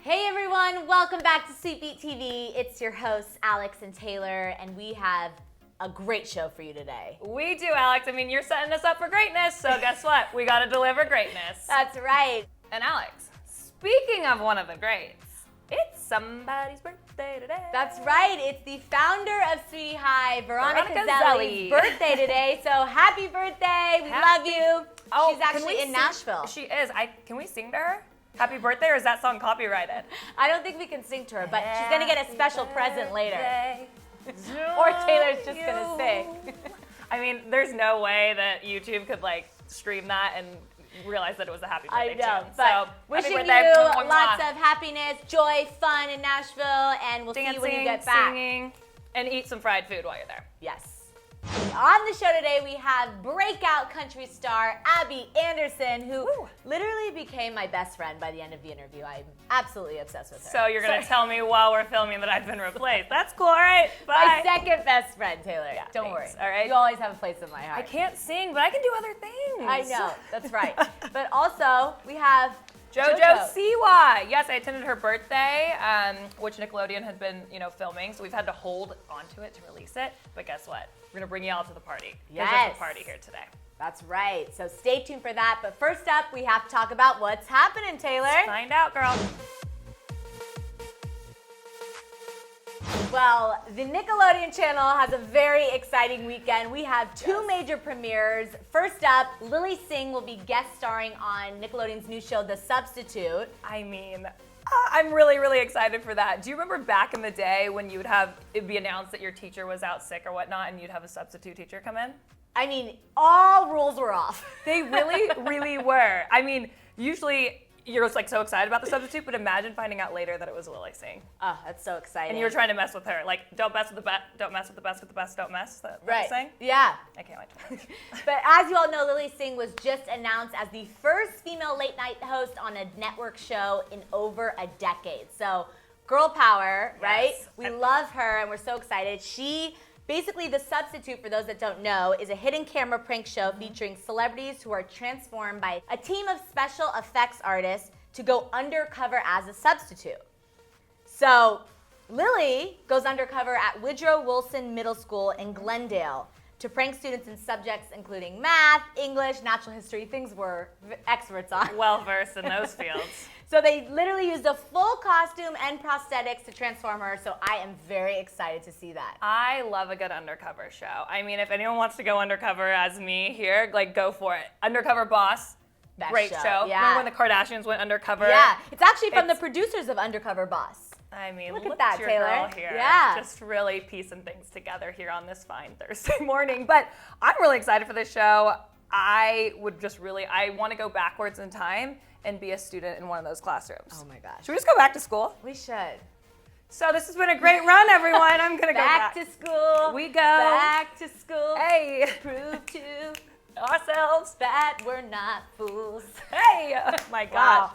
Hey everyone, welcome back to SweetBeat TV. It's your hosts, Alex and Taylor, and we have a great show for you today. We do, Alex. I mean, you're setting us up for greatness, so guess what? We gotta deliver greatness. That's right. And Alex, speaking of one of the greats, it's somebody's birthday today. That's right. It's the founder of Sweetie High, Veronica Zelli's Zelli. birthday today. So happy birthday. We love you. Oh, She's actually in Nashville. She is. Can we sing to her? Happy birthday, or is that song copyrighted? I don't think we can sing to her, but she's going to get a special present later. Or Or Taylor's just going to sing. I mean, there's no way that YouTube could stream that and realize that it was a happy birthday I know, tune. but So, wishing happy birthday. you lots of happiness, joy, fun in Nashville, and we'll see you when you get back. Singing, and eat some fried food while you're there. Yes. On the show today, we have breakout country star Abby Anderson, who literally became my best friend by the end of the interview. I'm absolutely obsessed with her. So you're going to tell me while we're filming that I've been replaced. That's cool, all right? My Bye. second best friend, Taylor. Yeah, Don't thanks, worry. all right? You always have a place in my heart. I can't sing, but I can do other things. I know. That's right. But also, we have Jojo Siwa. Yes, I attended her birthday, which Nickelodeon had been, filming, so we've had to hold onto it to release it. But guess what? We're gonna bring you all to the party. Yes. There's just a party here today. That's right. So stay tuned for that. But first up, we have to talk about what's happening, Taylor. Find out, girl. Well, the Nickelodeon channel has a very exciting weekend. We have two major premieres. First up, Lilly Singh will be guest starring on Nickelodeon's new show, The Substitute. I mean, I'm really, really excited for that. Do you remember back in the day when it'd be announced that your teacher was out sick or whatnot and you'd have a substitute teacher come in? I mean, all rules were off. They really, really were. I mean, usually you're so excited about the substitute, but imagine finding out later that it was Lilly Singh. Oh, that's so exciting. And you were trying to mess with her. Don't mess with the best, don't mess with the best, with the best don't mess. Is that what right. you're saying? Yeah. I can't wait. But as you all know, Lilly Singh was just announced as the first female late night host on a network show in over a decade. So, girl power, right? Yes. We love her and we're so excited. Basically, The Substitute, for those that don't know, is a hidden camera prank show featuring celebrities who are transformed by a team of special effects artists to go undercover as a substitute. So, Lilly goes undercover at Woodrow Wilson Middle School in Glendale to prank students in subjects including math, English, natural history, things we're experts on. Well versed in those fields. So they literally used a full costume and prosthetics to transform her, so I am very excited to see that. I love a good undercover show. I mean, if anyone wants to go undercover as me here, go for it. Undercover Boss, Best great show. Yeah. Remember when the Kardashians went undercover? Yeah, it's actually from the producers of Undercover Boss. I mean, Look at that, your Taylor. girl here. Yeah. Just really piecing things together here on this fine Thursday morning. But I'm really excited for this show. I want to go backwards in time and be a student in one of those classrooms. Oh my gosh. Should we just go back to school? We should. So this has been a great run, everyone. I'm going to go Back to school. We go. Back to school. Hey. Prove to Ourselves. that we're not fools. Hey. Oh my gosh. Wow.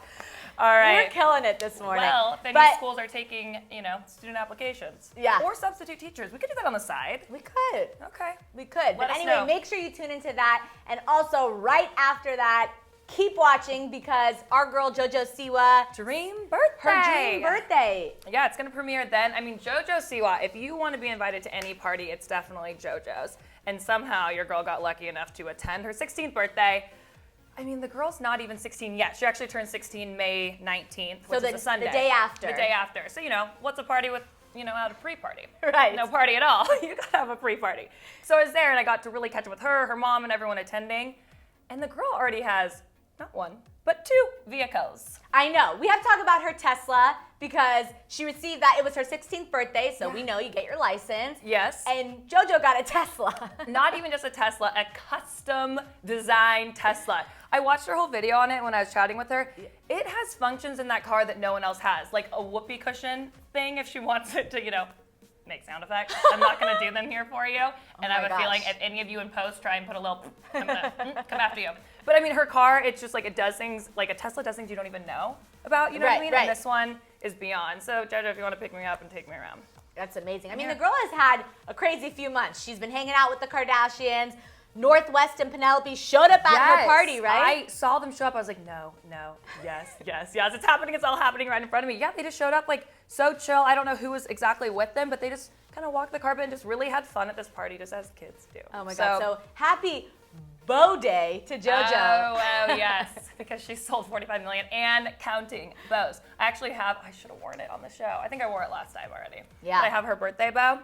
All right. We're killing it this morning. Well, if any But schools are taking, student applications. Yeah. Or substitute teachers. We could do that on the side. we could. Okay. We could. But us anyway, know. make sure you tune into that. And also, right after that, keep watching because our girl Jojo Siwa, Dream birthday. her dream birthday. Yeah, it's going to premiere then. I mean, Jojo Siwa, if you want to be invited to any party, it's definitely Jojo's. And somehow your girl got lucky enough to attend her 16th birthday. I mean, the girl's not even 16 yet. She actually turns 16 May 19th, which is a Sunday. The day after. The day after. So, what's a party with, out a pre-party? Right. No party at all. You got to have a pre-party. So I was there, and I got to really catch up with her mom, and everyone attending. And the girl already has not one, but two vehicles. I know. We have to talk about her Tesla because she received that. It was her 16th birthday, so we know you get your license. Yes. And JoJo got a Tesla. Not even just a Tesla, a custom designed Tesla. I watched her whole video on it when I was chatting with her. It has functions in that car that no one else has, like a whoopee cushion thing if she wants it to, make sound effects. I'm not going to do them here for you. And I have a feeling if any of you in post try and put a little, I'm going to come after you. But I mean, her car, it's just it does things, like a Tesla does things you don't even know about, you know what I mean? Right. And this one is beyond. So Jojo, if you want to pick me up and take me around. That's amazing. I mean, the girl has had a crazy few months. She's been hanging out with the Kardashians, Northwest and Penelope showed up at her party, right? I saw them show up. I was like, no, yes. It's happening. It's all happening right in front of me. Yeah, they just showed up like so chill. I don't know who was exactly with them, but they just kind of walked the carpet and just really had fun at this party, just as kids do. Oh my God. So happy Bow Day to JoJo. Oh, yes, because she sold 45 million and counting bows. I should have worn it on the show. I think I wore it last time already. Yeah. But I have her birthday bow.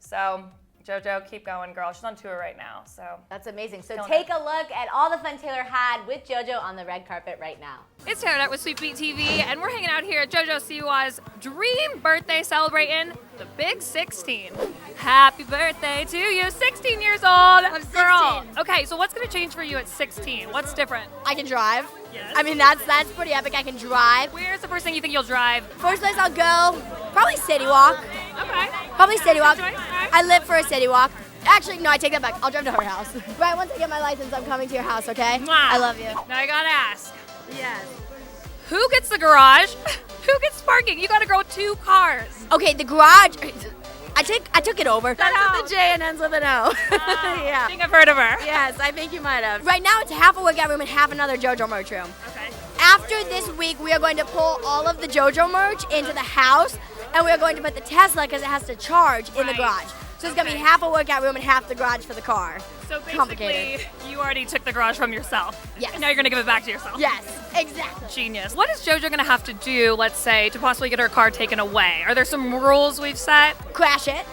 So JoJo, keep going, girl. She's on tour right now, so. That's amazing. So take a look at all the fun Taylor had with JoJo on the red carpet right now. It's Taylor with SweetBeat TV, and we're hanging out here at Jojo Siwa's dream birthday celebrating the big 16. Happy birthday to you, 16 years old. I'm 16. Girl. Okay, so what's gonna change for you at 16? What's different? I can drive. Yes. I mean, that's pretty epic. I can drive. Where's the first thing you think you'll drive? First place I'll go, probably City Walk. Okay. Probably City Walk. Good choice. All right. I live for a City Walk. Actually, no, I take that back. I'll drive to her house. Right, once I get my license, I'm coming to your house, okay? Mwah. I love you. Now I gotta ask, Yes. who gets the garage? Who gets parking? You gotta grow 2 cars. Okay, the garage. I took it over. That's That's with a J and ends with an O. I Yeah. think I've heard of her. Yes, I think you might have. Right now, it's half a workout room and half another JoJo merch room. Okay. After this week, we are going to pull all of the JoJo merch into the house, and we are going to put the Tesla, because it has to charge, in the Right. garage. So it's going to be Okay. half a workout room and half the garage for the car. So basically, Complicated. you already took the garage from yourself. Yes. And now you're gonna give it back to yourself. Yes, exactly. Genius. What is JoJo gonna have to do, let's say, to possibly get her car taken away? Are there some rules we've set? Crash it.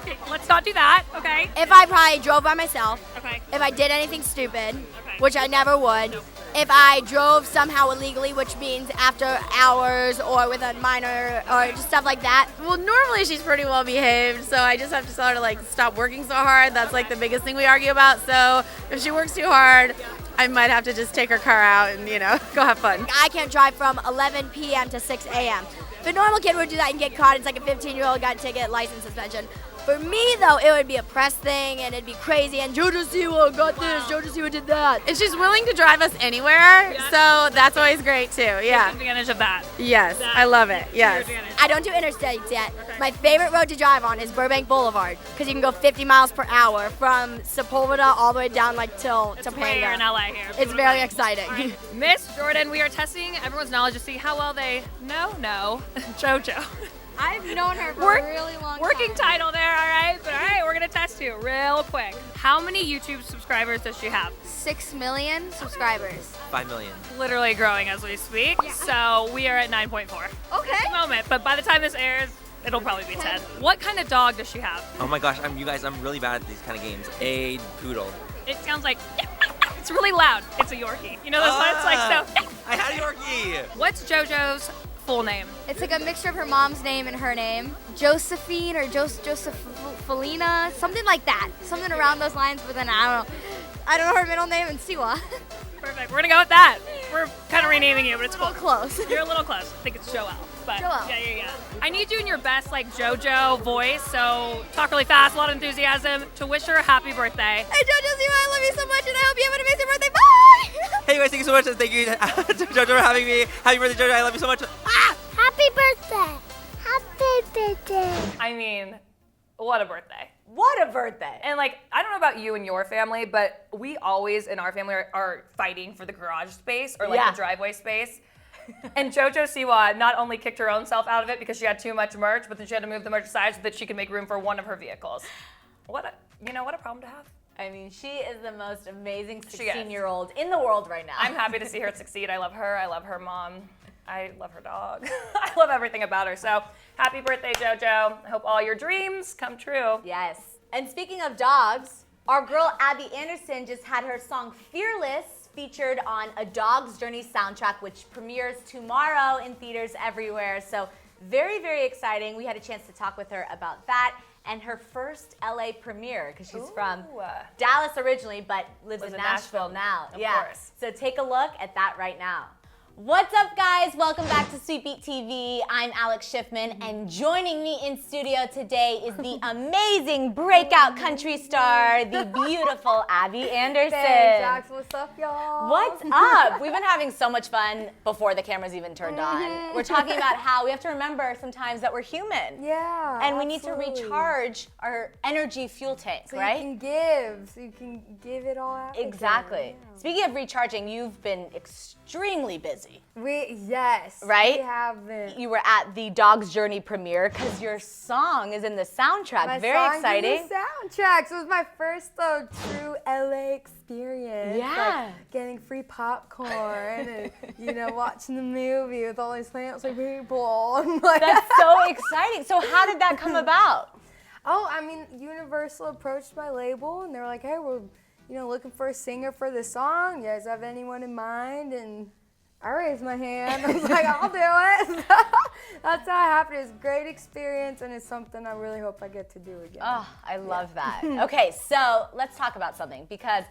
Okay, let's not do that, okay? If I probably drove by myself, Okay. if I did anything stupid, Okay. which I never would, if I drove somehow illegally, which means after hours or with a minor or just stuff like that. Well, normally she's pretty well behaved, so I just have to tell her to like stop working so hard. That's like the biggest thing we argue about. So if she works too hard, I might have to just take her car out and, go have fun. I can't drive from 11 p.m. to 6 a.m. If a normal kid would do that and get caught, it's like a 15-year-old got a ticket, license suspension. For me, though, it would be a press thing, and it'd be crazy, and Jojo Siwa got this, Jojo Siwa did that. And she's willing to drive us anywhere, so that's always great too. Yeah. Take advantage of that. Yes, I love it. Yes. I don't do interstates yet. My favorite road to drive on is Burbank Boulevard, because you can go 50 miles per hour from Sepulveda all the way down till It's rare in Topanga. LA here. It's very exciting. Miss Jordan, we are testing everyone's knowledge to see how well they know JoJo. I've known her for Work- a really long Working time. title there, all right? But all right, we're gonna test you real quick. How many YouTube subscribers does she have? 6 million subscribers. 5 million. Literally growing as we speak. So we are at 9.4 Okay. at the moment, but by the time this airs, it'll probably be 10. What kind of dog does she have? Oh my gosh, I'm really bad at these kind of games. A poodle. It sounds like it's really loud. It's a Yorkie. You know those ones like so. I had a Yorkie. What's JoJo's full name? It's like a mixture of her mom's name and her name. Josephine or Josephalina, something like that. Something around those lines, but then I don't know her middle name, and Siwa. Perfect. We're gonna go with that. We're kind of renaming you, but it's cool. Close. You're a little close. I think it's Joelle. But Joelle. Yeah. I need you in your best like JoJo voice, so talk really fast, a lot of enthusiasm to wish her a happy birthday. Hey, Jojo Siwa, I love you so much, and I hope you have an amazing birthday. Bye! Hey guys, thank you so much. Thank you JoJo for having me. Happy birthday, JoJo. I love you so much. Happy birthday! Happy birthday! I mean, what a birthday. What a birthday. And like, I don't know about you and your family, but we always in our family are fighting for the garage space or like Yeah. the driveway space. And Jojo Siwa not only kicked her own self out of it because she had too much merch, but then she had to move the merch aside so that she could make room for one of her vehicles. What a problem to have. I mean, she is the most amazing She is. 16-year-old in the world right now. I'm happy to see her succeed. I love her. I love her mom. I love her dog. I love everything about her. So happy birthday, JoJo. I hope all your dreams come true. Yes. And speaking of dogs, our girl Abby Anderson just had her song Fearless featured on A Dog's Journey soundtrack, which premieres tomorrow in theaters everywhere. So very, very exciting. We had a chance to talk with her about that and her first LA premiere, because she's from Dallas originally, but lives in Nashville now. Of course. So take a look at that right now. What's up, guys? Welcome back to SweetBeat TV. I'm Alex Schiffman, and joining me in studio today is the amazing breakout country star, the beautiful Abby Anderson. Thanks, Alex. What's up, y'all? What's up? We've been having so much fun before the cameras even turned on. We're talking about how we have to remember sometimes that we're human. Yeah, And we need to absolutely. recharge our energy fuel tank, So right? you can give it all out. Exactly. Again. Speaking of recharging, you've been extremely busy. Yes. Right? We have been. You were at the Dog's Journey premiere because your song is in the soundtrack. My Very song's exciting. in the soundtrack. So it was my first true LA experience. Yeah. Like, getting free popcorn and watching the movie with all these fancy people. I'm like, That's so exciting. So how did that come about? Oh, I mean, Universal approached my label and they were like, hey, we're looking for a singer for this song. You guys have anyone in mind? And I raised my hand. I was like, I'll do it. That's how it happened. It was a great experience, and it's something I really hope I get to do again. Oh, I love that. Okay, so let's talk about something because,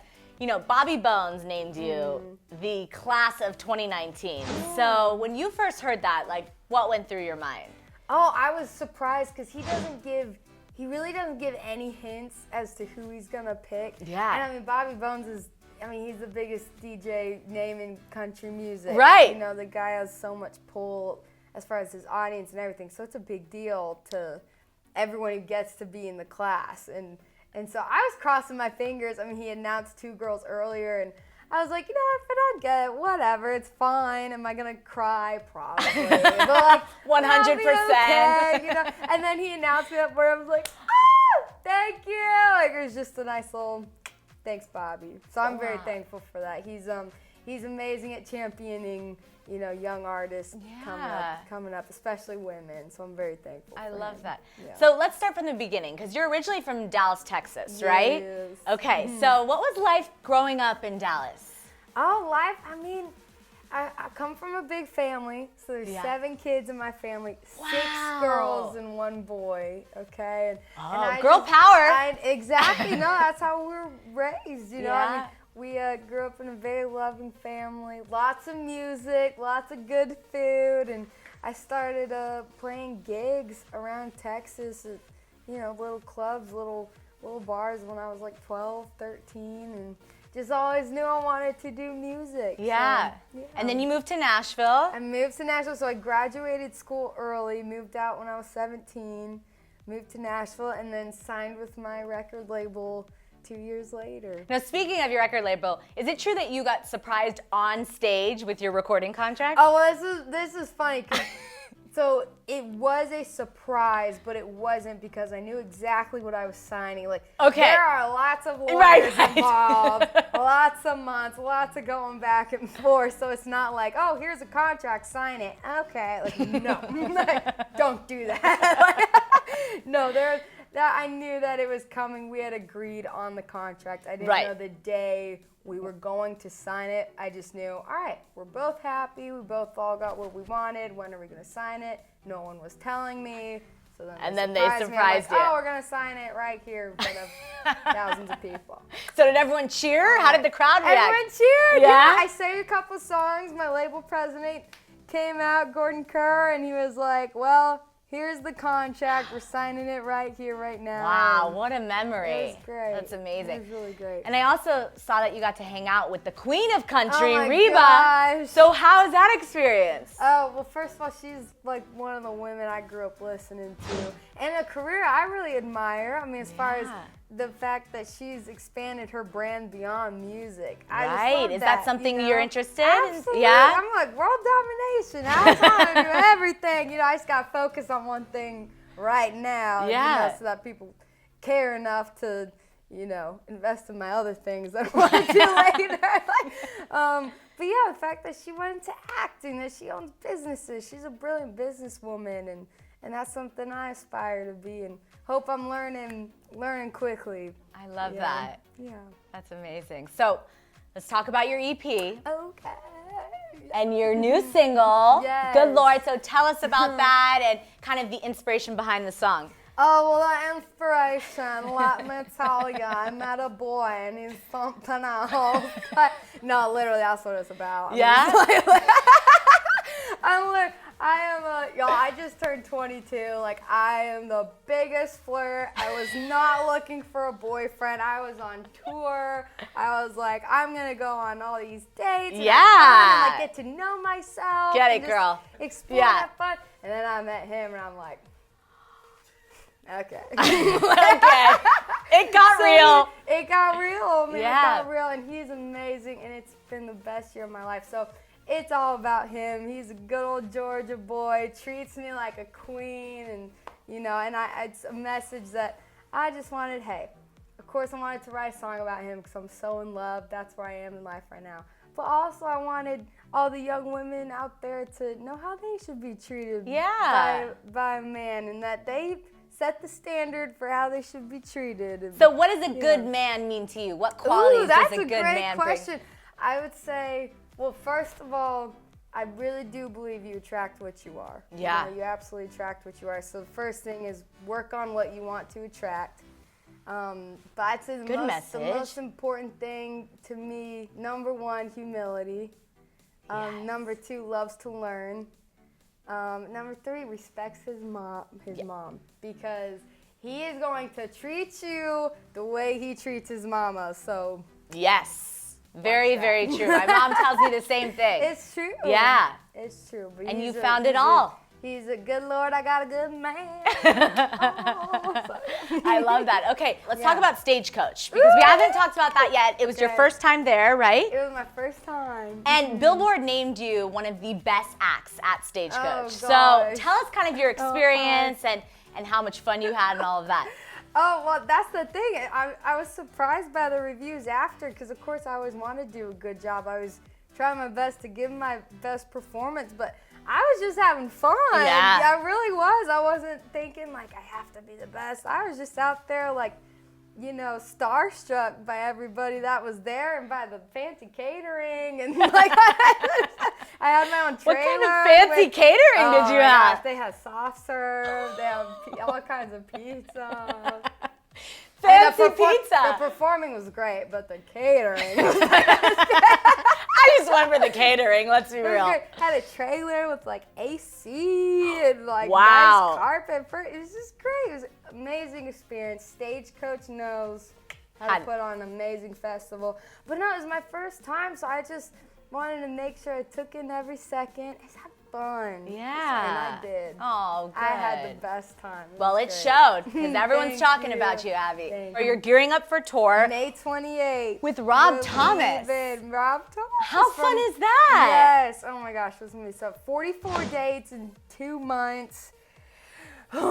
Bobby Bones named you the class of 2019. So when you first heard that, what went through your mind? Oh, I was surprised because he really doesn't give any hints as to who he's going to pick. Yeah. And I mean, Bobby Bones he's the biggest DJ name in country music. Right. The guy has so much pull as far as his audience and everything. So it's a big deal to everyone who gets to be in the class. And so I was crossing my fingers. I mean, he announced 2 girls earlier, and I was like, if I don't get it, whatever, it's fine. Am I gonna cry? Probably. But 100%. Okay, And then he announced me up where I was like, thank you. It was just a nice little thanks, Bobby. So I'm very thankful for that. He's amazing at championing, young artists coming up, especially women. So I'm very thankful. I for love him. that. Yeah. So let's start from the beginning because you're originally from Dallas, Texas, right? Yes. Okay, so what was life growing up in Dallas? Oh, life, I mean, I come from a big family, so there's 7 kids in my family, 6 girls and 1 boy, okay? And Girl power. Exactly, no, that's how we were raised, Yeah. I mean, we grew up in a very loving family, lots of music, lots of good food, and I started playing gigs around Texas at, little clubs, little bars when I was like 12, 13, and just always knew I wanted to do music. Yeah. So, yeah. And then you moved to Nashville. I moved to Nashville, so I graduated school early, moved out when I was 17, moved to Nashville, and then signed with my record label 2 years later. Now, speaking of your record label, is it true that you got surprised on stage with your recording contract? Oh, well, this is funny. So it was a surprise, but it wasn't because I knew exactly what I was signing. There are lots of lawyers involved, lots of months, lots of going back and forth. So it's not like, oh, here's a contract, sign it. Okay, no, don't do that. No, I knew that it was coming. We had agreed on the contract. I didn't know the day we were going to sign it. I just knew, all right, we're both happy. We both all got what we wanted. When are we going to sign it? No one was telling me. So then they surprised you. Oh, we're going to sign it right here in front of thousands of people. So did everyone cheer? How did the crowd react? Everyone cheered. Yeah? I sang a couple songs. My label president came out, Gordon Kerr, and he was like, well, here's the contract. We're signing it right here, right now. Wow, what a memory. It was great. That's amazing. It was really great. And I also saw that you got to hang out with the queen of country, Oh my Reba. gosh. So how was that experience? Oh, well, first of all, she's like one of the women I grew up listening to. And a career I really admire. I mean, as far as the fact that she's expanded her brand beyond music. I just Right. love Is that something you're interested in? Absolutely. Yeah? I'm like, world domination. I was trying to do everything. I just got to focus on one thing right now. Yeah. So that people care enough to, invest in my other things that I want to do later. But yeah, the fact that she went into acting, that she owns businesses. She's a brilliant businesswoman, and that's something I aspire to be, and hope I'm learning quickly. I love that. Yeah. That's amazing. So let's talk about your EP Okay. and your new single, Yes. Good Lord. So tell us about that and kind of the inspiration behind the song. Oh, well, the inspiration, let me tell you, I met a boy and he's something else. No, literally, that's what it's about. Yeah? I just turned 22. Like, I am the biggest flirt. I was not looking for a boyfriend. I was on tour. I was like, I'm going to go on all these dates. And have fun and, like, get to know myself. Get and it, girl. Explore that fun. And then I met him, and I'm like, okay. Okay. It got real. It got real, man. Yeah. It got real, and he's amazing, and it's been the best year of my life. So it's all about him. He's a good old Georgia boy, treats me like a queen, and it's a message that I just wanted. Hey, of course I wanted to write a song about him because I'm so in love. That's where I am in life right now. But also I wanted all the young women out there to know how they should be treated by a man, and that they set the standard for how they should be treated. So what does a good man mean to you? What qualities does a good man bring? That's a great question. I would say, well, first of all, I really do believe you attract what you are. Yeah. You absolutely attract what you are. So the first thing is work on what you want to attract. But I'd say the most important thing to me, number one, humility. Number two, loves to learn. Number three, respects his mom, because he is going to treat you the way he treats his mama. So yes, very, very true. My mom tells me the same thing. It's true. Yeah, it's true. But and you found it all. He's a good Lord. I got a good man. I love that. Okay, let's talk about Stagecoach, because we haven't talked about that yet. It was your first time there, right? It was my first time. And Billboard named you one of the best acts at Stagecoach. Oh, so gosh. tell us kind of your experience and how much fun you had and all of that. Oh, well, that's the thing. I was surprised by the reviews after, because, of course, I always wanted to do a good job. I was trying my best to give my best performance, but I was just having fun. Yeah. I really was. I wasn't thinking, like, I have to be the best. I was just out there, like, starstruck by everybody that was there and by the fancy catering. And, like, I had my own trailer. What kind of fancy catering did you have? Gosh, they had soft serve. They have all kinds of pizza. Fancy pizza. The performing was great, but the catering was I just went for the catering, let's be real. Had a trailer with like AC and like wow. nice carpet. It was just great. It was an amazing experience. Stagecoach knows how to put on an amazing festival. But no, it was my first time, so I just wanted to make sure I took in every second. I had fun. Yeah. And I did. Oh, good. I had the best time. Well, it showed, because everyone's talking about you, Abby. Or you're gearing up for tour. May 28th. With Rob Thomas. Rob Thomas. How fun is that? Yes. Oh my gosh, this is going to be so 44 dates in 2 months. But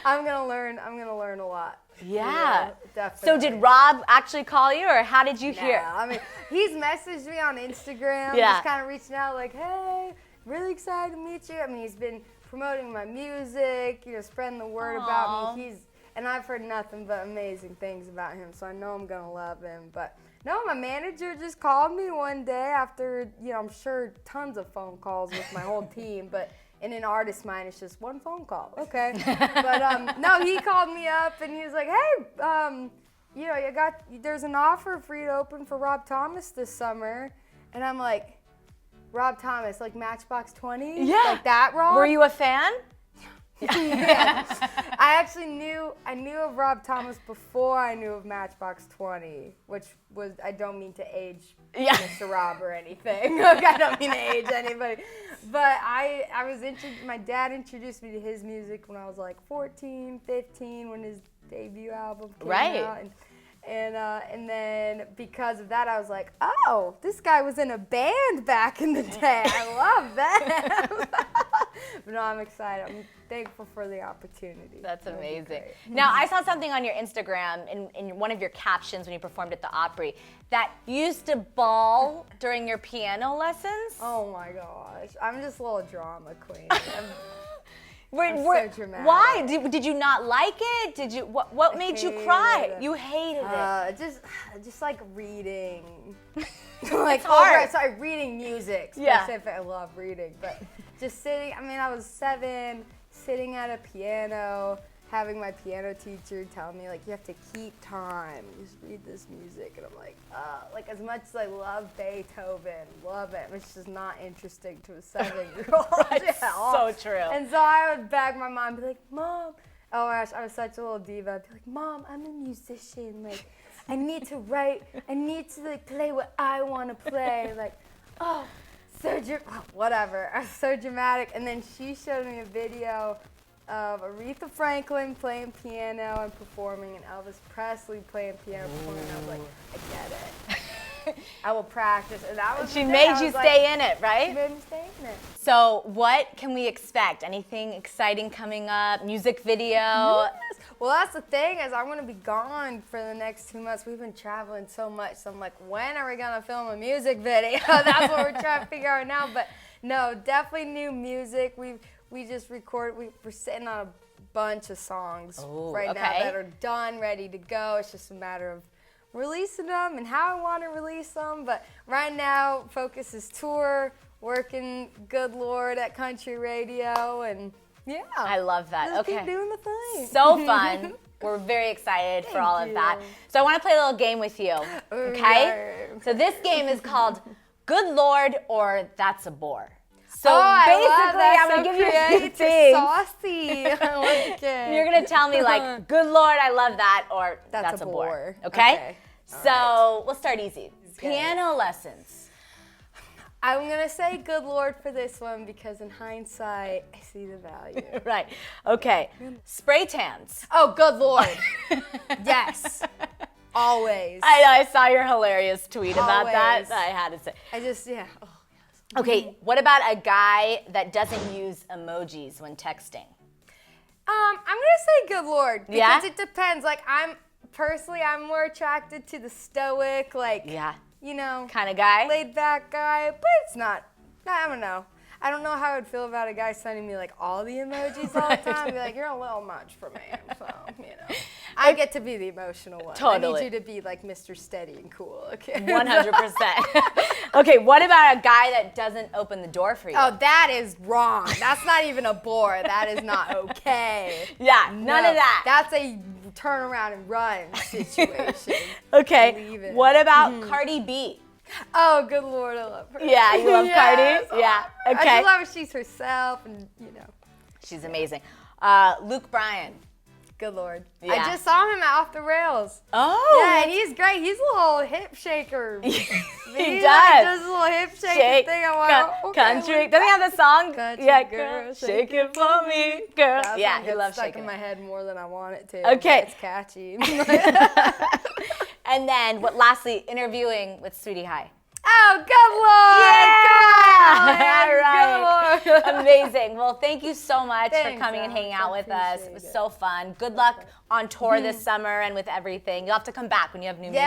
I'm going to learn a lot. Yeah. Definitely. So did Rob actually call you, or how did you hear? I mean, he's messaged me on Instagram, Yeah. just kind of reaching out like, hey, really excited to meet you. I mean, he's been promoting my music, spreading the word about me. And I've heard nothing but amazing things about him, so I know I'm going to love him. But no, my manager just called me one day after, I'm sure tons of phone calls with my whole team, but in an artist's mind, it's just one phone call. Okay. But no, he called me up and he was like, hey, there's an offer for you to open for Rob Thomas this summer. And I'm like, Rob Thomas, like Matchbox 20? Yeah. Like that, Rob? Were you a fan? Yeah. I actually knew of Rob Thomas before I knew of Matchbox 20, which was, I don't mean to age Mr. Rob or anything. I don't mean to age anybody. But my dad introduced me to his music when I was like 14, 15, when his debut album came out. And then because of that, I was like, oh, this guy was in a band back in the day. I love that. But no, I'm excited. I'm thankful for the opportunity. That's amazing. Now, I saw something on your Instagram in one of your captions when you performed at the Opry that you used to bawl during your piano lessons. Oh my gosh. I'm just a little drama queen. So dramatic. Why? Did you not like it? Did you? What made you cry? You hated it. Just like reading. Like hard. Reading music. Yeah. Specific. I love reading, but just sitting. I mean, I was 7, sitting at a piano, having my piano teacher tell me, like, you have to keep time, just read this music. And I'm like, like, as much as I love Beethoven, love it, it's just not interesting to a 7-year-old. So true. And so I would beg my mom, be like, Mom, oh my gosh, I was such a little diva. I'd be like, Mom, I'm a musician, like, I need to write, I need to, like, play what I want to play, like, oh, whatever, I was so dramatic. And then she showed me a video of Aretha Franklin playing piano and performing, and Elvis Presley playing piano and performing. I was like, I get it. I will practice. And that was She made you stay in it, right? She made me stay in it. So what can we expect? Anything exciting coming up? Music video? Yes. Well, that's the thing, is I'm going to be gone for the next 2 months. We've been traveling so much, so I'm like, when are we going to film a music video? That's what we're trying to figure out now. But no, definitely new music. We just we're sitting on a bunch of songs now that are done, ready to go. It's just a matter of releasing them and how I want to release them. But right now, focus is tour, working good Lord at country radio, and yeah. I love that. Just okay. keep doing the thing. So fun. We're very excited for all of that. So I want to play a little game with you. Okay? So this game is called Good Lord or That's a Bore. So basically, I'm going to give you two things. Saucy. I like it. You're going to tell me, like, good Lord, I love that, or that's a bore. Okay? So we'll start easy. Piano lessons. I'm going to say good Lord for this one because in hindsight, I see the value. Right. Okay. Spray tans. Oh, good Lord. Yes. Always. I know. I saw your hilarious tweet about that. Always. I had to say. I just, yeah. Oh. Okay, what about a guy that doesn't use emojis when texting? I'm gonna say good Lord because Yeah? it depends. Like I'm more attracted to the stoic, like you know, kind of guy, laid back guy. But it's not. I don't know. I don't know how I would feel about a guy sending me like all the emojis all the time. I'd be like, you're a little much for me. So you know, I get to be the emotional one. Totally. I need you to be like Mr. Steady and cool. Okay. 100%. Okay, what about a guy that doesn't open the door for you? Oh, that is wrong. That's not even a bore. That is not okay. Yeah, none of that. That's a turn around and run situation. Okay, what about Cardi B? Oh, good Lord, I love her. Yeah, you love Cardi? Yeah, okay. I just love her. She's herself, and you know. She's amazing. Luke Bryan. Good Lord. Yeah. I just saw him at Off the Rails. Oh. Yeah, and he's great. He's a little hip shaker. He does. does. Does a little hip shaking thing. I'm like, okay, country. Doesn't he have the song? Country Yeah, girl, shake it for me, girl. That Yeah, song he gets loves stuck shaking in it. my head more than I want it to. Okay. It's catchy. And then, lastly, interviewing with Sweetie High. Oh, good Lord! Yeah! Come on, All right. Amazing. Well, thank you so much for Thanks, coming and hanging out with us. It was appreciate so fun. Good luck on tour this summer and with everything. You'll have to come back when you have new music.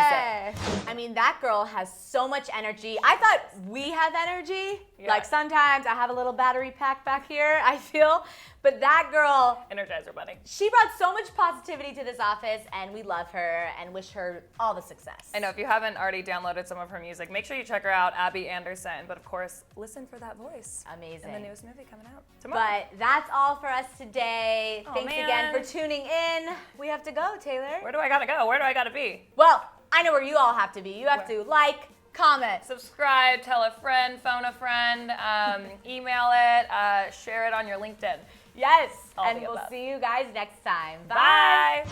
I mean, that girl has so much energy. I thought we have energy. Yeah. Like sometimes I have a little battery pack back here, I feel. But that girl, Energizer Bunny. she brought so much positivity to this office, and we love her and wish her all the success. I know if you haven't already downloaded some of her music, make sure you check her out, Abby Anderson. But of course, listen for that voice. Amazing. In the newest movie coming out tomorrow. But that's all for us today. Oh, Thanks man. again for tuning in. We have to go, Taylor. Where do I gotta go? Where do I gotta be? Well, I know where you all have to be. You have to like, comment, subscribe, tell a friend, phone a friend, email it, share it on your LinkedIn. Yes, All and the we'll above. see you guys next time. Bye.